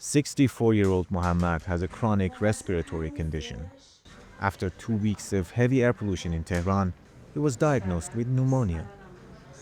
64-year-old Mohammad has a chronic respiratory condition. After 2 weeks of heavy air pollution in Tehran, he was diagnosed with pneumonia.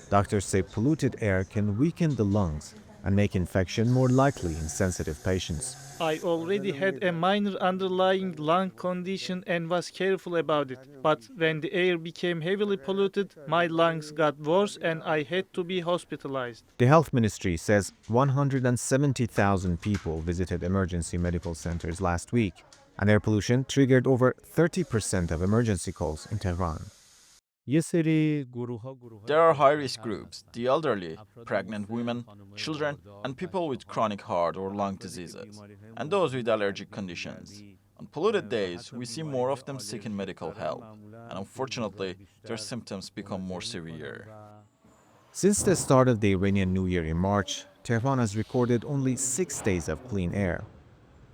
Doctors say polluted air can weaken the lungs and make infection more likely in sensitive patients. I already had a minor underlying lung condition and was careful about it. But when the air became heavily polluted, my lungs got worse and I had to be hospitalized. The health ministry says 170,000 people visited emergency medical centers last week, and air pollution triggered over 30% of emergency calls in Tehran. There are high-risk groups, the elderly, pregnant women, children, and people with chronic heart or lung diseases, and those with allergic conditions. On polluted days, we see more of them seeking medical help, and unfortunately, their symptoms become more severe. Since the start of the Iranian New Year in March, Tehran has recorded only 6 days of clean air.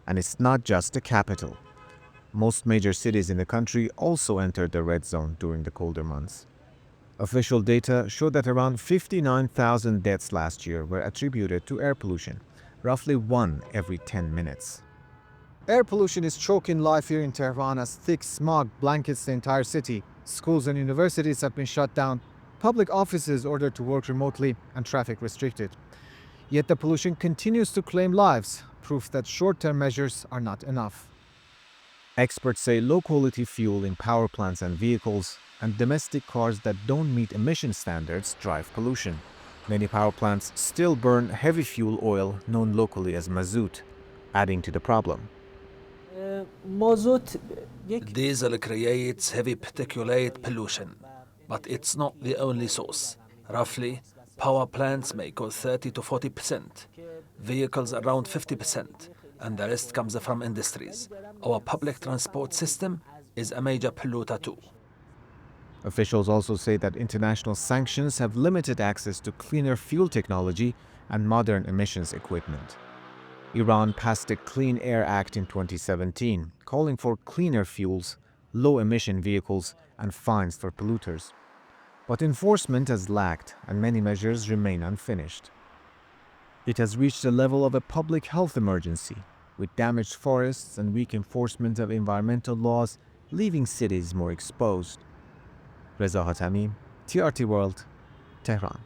And it's not just the capital. Most major cities in the country also entered the red zone during the colder months. Official data show that around 59,000 deaths last year were attributed to air pollution, roughly 1 every 10 minutes. Air pollution is choking life here in Tehran as thick smog blankets the entire city. Schools and universities have been shut down, public offices ordered to work remotely, and traffic restricted. Yet the pollution continues to claim lives, proof that short-term measures are not enough. Experts say low-quality fuel in power plants and vehicles and domestic cars that don't meet emission standards drive pollution. Many power plants still burn heavy fuel oil known locally as mazout, adding to the problem. Diesel creates heavy particulate pollution, but it's not the only source. Roughly, power plants may cause 30 to 40%, vehicles around 50%, and the rest comes from industries. Our public transport system is a major polluter too. Officials also say that international sanctions have limited access to cleaner fuel technology and modern emissions equipment. Iran passed the Clean Air Act in 2017, calling for cleaner fuels, low-emission vehicles, and fines for polluters. But enforcement has lagged, and many measures remain unfinished. It has reached the level of a public health emergency, with damaged forests and weak enforcement of environmental laws leaving cities more exposed. Reza Hatami, TRT World, Tehran.